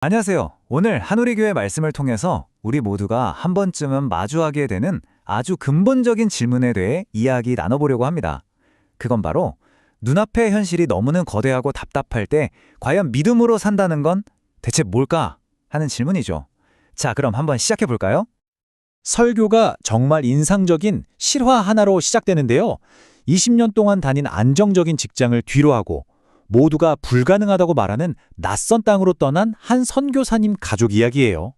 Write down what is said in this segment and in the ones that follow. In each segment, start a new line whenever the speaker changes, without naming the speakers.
안녕하세요. 오늘 한우리교회 말씀을 통해서 우리 모두가 한 번쯤은 마주하게 되는 아주 근본적인 질문에 대해 이야기 나눠보려고 합니다. 그건 바로 눈앞의 현실이 너무는 거대하고 답답할 때 과연 믿음으로 산다는 건 대체 뭘까? 하는 질문이죠. 자, 그럼 한번 시작해 볼까요?
설교가 정말 인상적인 실화 하나로 시작되는데요. 20년 동안 다닌 안정적인 직장을 뒤로하고 모두가 불가능하다고 말하는 낯선 땅으로 떠난 한 선교사님 가족 이야기예요.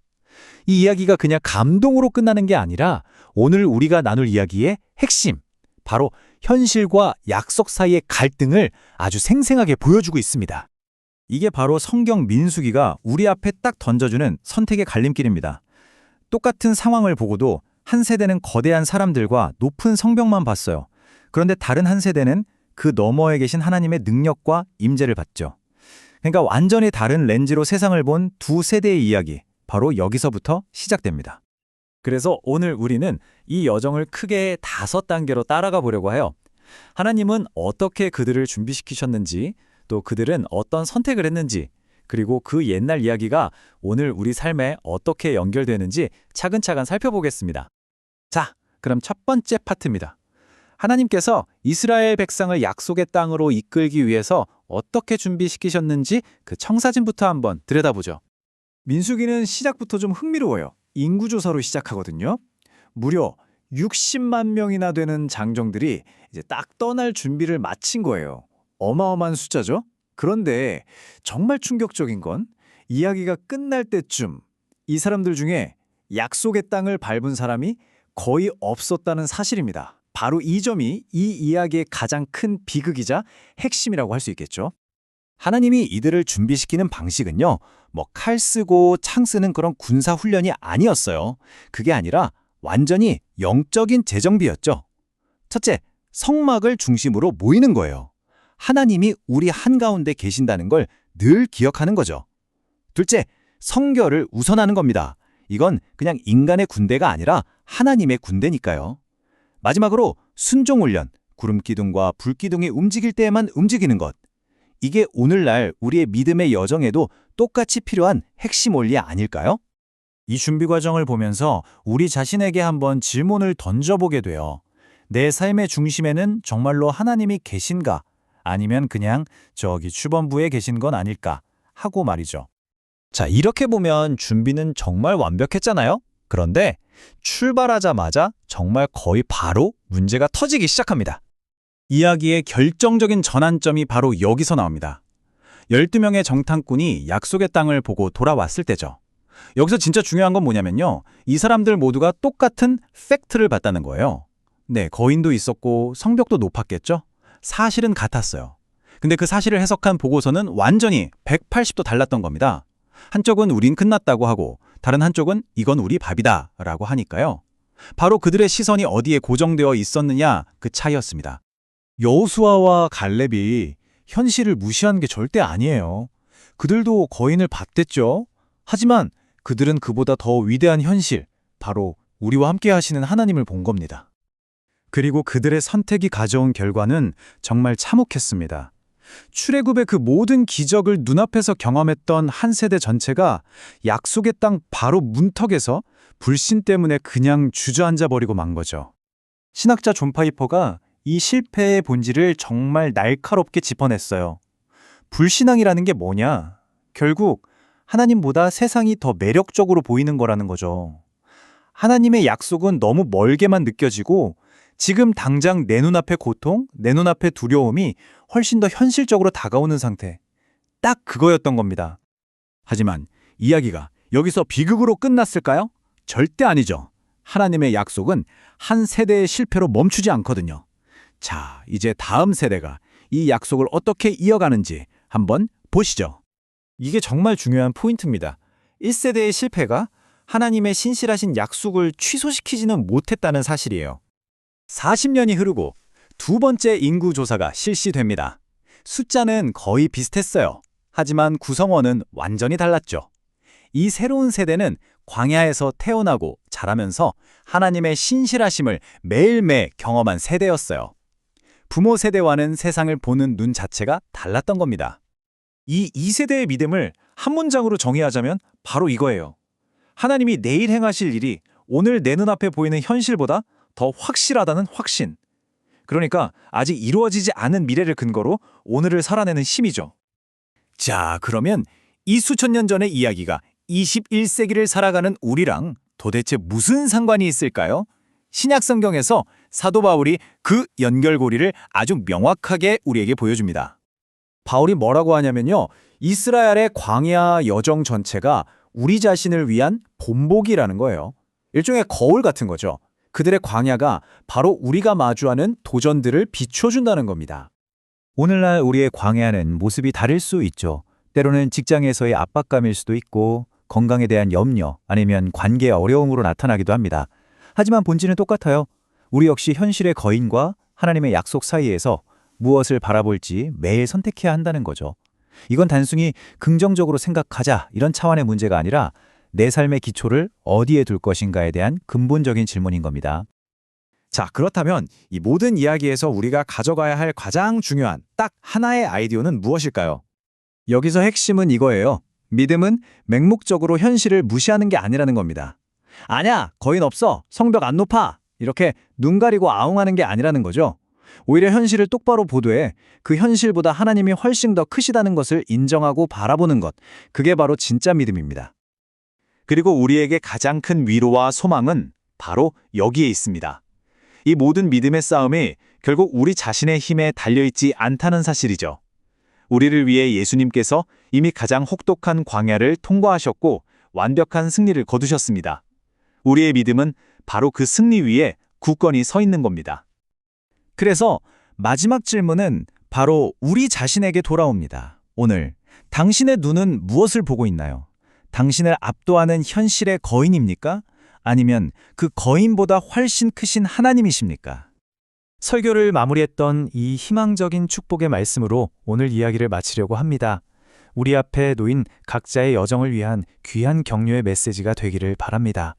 이 이야기가 그냥 감동으로 끝나는 게 아니라 오늘 우리가 나눌 이야기의 핵심, 바로 현실과 약속 사이의 갈등을 아주 생생하게 보여주고 있습니다.
이게 바로 성경 민수기가 우리 앞에 딱 던져주는 선택의 갈림길입니다. 똑같은 상황을 보고도 한 세대는 거대한 사람들과 높은 성벽만 봤어요. 그런데 다른 한 세대는 그 너머에 계신 하나님의 능력과 임재를 봤죠. 그러니까 완전히 다른 렌즈로 세상을 본 두 세대의 이야기, 바로 여기서부터 시작됩니다. 그래서 오늘 우리는 이 여정을 크게 5단계로 따라가 보려고 해요. 하나님은 어떻게 그들을 준비시키셨는지, 또 그들은 어떤 선택을 했는지, 그리고 그 옛날 이야기가 오늘 우리 삶에 어떻게 연결되는지 차근차근 살펴보겠습니다. 자, 그럼 첫 번째 파트입니다. 하나님께서 이스라엘 백성을 약속의 땅으로 이끌기 위해서 어떻게 준비시키셨는지 그 청사진부터 한번 들여다보죠. 민수기는 시작부터 좀 흥미로워요. 인구조사로 시작하거든요. 무려 60만 명이나 되는 장정들이 이제 딱 떠날 준비를 마친 거예요. 어마어마한 숫자죠? 그런데 정말 충격적인 건 이야기가 끝날 때쯤 이 사람들 중에 약속의 땅을 밟은 사람이 거의 없었다는 사실입니다. 바로 이 점이 이 이야기의 가장 큰 비극이자 핵심이라고 할 수 있겠죠.
하나님이 이들을 준비시키는 방식은요, 칼 쓰고 창 쓰는 그런 군사 훈련이 아니었어요. 그게 아니라 완전히 영적인 재정비였죠. 첫째, 성막을 중심으로 모이는 거예요. 하나님이 우리 한가운데 계신다는 걸 늘 기억하는 거죠. 둘째, 성결을 우선하는 겁니다. 이건 그냥 인간의 군대가 아니라 하나님의 군대니까요. 마지막으로 순종훈련, 구름기둥과 불기둥이 움직일 때에만 움직이는 것. 이게 오늘날 우리의 믿음의 여정에도 똑같이 필요한 핵심 원리 아닐까요?
이 준비 과정을 보면서 우리 자신에게 한번 질문을 던져보게 돼요. 내 삶의 중심에는 정말로 하나님이 계신가? 아니면 그냥 저기 주변부에 계신 건 아닐까? 하고 말이죠.
자, 이렇게 보면 준비는 정말 완벽했잖아요? 그런데 출발하자마자 정말 거의 바로 문제가 터지기 시작합니다.
이야기의 결정적인 전환점이 바로 여기서 나옵니다. 12명의 정탐꾼이 약속의 땅을 보고 돌아왔을 때죠. 여기서 진짜 중요한 건 뭐냐면요. 이 사람들 모두가 똑같은 팩트를 봤다는 거예요. 네, 거인도 있었고 성벽도 높았겠죠? 사실은 같았어요. 근데 그 사실을 해석한 보고서는 완전히 180도 달랐던 겁니다. 한쪽은 우린 끝났다고 하고 다른 한쪽은 이건 우리 밥이다 라고 하니까요. 바로 그들의 시선이 어디에 고정되어 있었느냐 그 차이였습니다. 여호수아와 갈렙이 현실을 무시한 게 절대 아니에요. 그들도 거인을 봤댔죠. 하지만 그들은 그보다 더 위대한 현실, 바로 우리와 함께 하시는 하나님을 본 겁니다. 그리고 그들의 선택이 가져온 결과는 정말 참혹했습니다. 출애굽의 그 모든 기적을 눈앞에서 경험했던 한 세대 전체가 약속의 땅 바로 문턱에서 불신 때문에 그냥 주저앉아 버리고 만 거죠. 신학자 존 파이퍼가 이 실패의 본질을 정말 날카롭게 짚어냈어요. 불신앙이라는 게 뭐냐? 결국 하나님보다 세상이 더 매력적으로 보이는 거라는 거죠. 하나님의 약속은 너무 멀게만 느껴지고 지금 당장 내 눈앞의 고통, 내 눈앞의 두려움이 훨씬 더 현실적으로 다가오는 상태. 딱 그거였던 겁니다. 하지만 이야기가 여기서 비극으로 끝났을까요? 절대 아니죠. 하나님의 약속은 한 세대의 실패로 멈추지 않거든요. 자, 이제 다음 세대가 이 약속을 어떻게 이어가는지 한번 보시죠. 이게 정말 중요한 포인트입니다. 1세대의 실패가 하나님의 신실하신 약속을 취소시키지는 못했다는 사실이에요. 40년이 흐르고 두 번째 인구조사가 실시됩니다. 숫자는 거의 비슷했어요. 하지만 구성원은 완전히 달랐죠. 이 새로운 세대는 광야에서 태어나고 자라면서 하나님의 신실하심을 매일매일 경험한 세대였어요. 부모 세대와는 세상을 보는 눈 자체가 달랐던 겁니다. 이 2세대의 믿음을 한 문장으로 정의하자면 바로 이거예요. 하나님이 내일 행하실 일이 오늘 내 눈앞에 보이는 현실보다 더 확실하다는 확신. 그러니까 아직 이루어지지 않은 미래를 근거로 오늘을 살아내는 힘이죠. 자, 그러면 이 수천 년 전의 이야기가 21세기를 살아가는 우리랑 도대체 무슨 상관이 있을까요? 신약 성경에서 사도 바울이 그 연결고리를 아주 명확하게 우리에게 보여줍니다. 바울이 뭐라고 하냐면요. 이스라엘의 광야 여정 전체가 우리 자신을 위한 본보기라는 거예요. 일종의 거울 같은 거죠. 그들의 광야가 바로 우리가 마주하는 도전들을 비춰준다는 겁니다. 오늘날 우리의 광야는 모습이 다를 수 있죠. 때로는 직장에서의 압박감일 수도 있고 건강에 대한 염려 아니면 관계의 어려움으로 나타나기도 합니다. 하지만 본질은 똑같아요. 우리 역시 현실의 거인과 하나님의 약속 사이에서 무엇을 바라볼지 매일 선택해야 한다는 거죠. 이건 단순히 긍정적으로 생각하자 이런 차원의 문제가 아니라 내 삶의 기초를 어디에 둘 것인가에 대한 근본적인 질문인 겁니다. 자, 그렇다면 이 모든 이야기에서 우리가 가져가야 할 가장 중요한 딱 하나의 아이디어는 무엇일까요? 여기서 핵심은 이거예요. 믿음은 맹목적으로 현실을 무시하는 게 아니라는 겁니다. 아냐, 거인 없어. 성벽 안 높아. 이렇게 눈 가리고 아웅하는 게 아니라는 거죠. 오히려 현실을 똑바로 보되 그 현실보다 하나님이 훨씬 더 크시다는 것을 인정하고 바라보는 것. 그게 바로 진짜 믿음입니다. 그리고 우리에게 가장 큰 위로와 소망은 바로 여기에 있습니다. 이 모든 믿음의 싸움이 결국 우리 자신의 힘에 달려있지 않다는 사실이죠. 우리를 위해 예수님께서 이미 가장 혹독한 광야를 통과하셨고 완벽한 승리를 거두셨습니다. 우리의 믿음은 바로 그 승리 위에 굳건히 서 있는 겁니다. 그래서 마지막 질문은 바로 우리 자신에게 돌아옵니다. 오늘 당신의 눈은 무엇을 보고 있나요? 당신을 압도하는 현실의 거인입니까? 아니면 그 거인보다 훨씬 크신 하나님이십니까? 설교를 마무리했던 이 희망적인 축복의 말씀으로 오늘 이야기를 마치려고 합니다. 우리 앞에 놓인 각자의 여정을 위한 귀한 격려의 메시지가 되기를 바랍니다.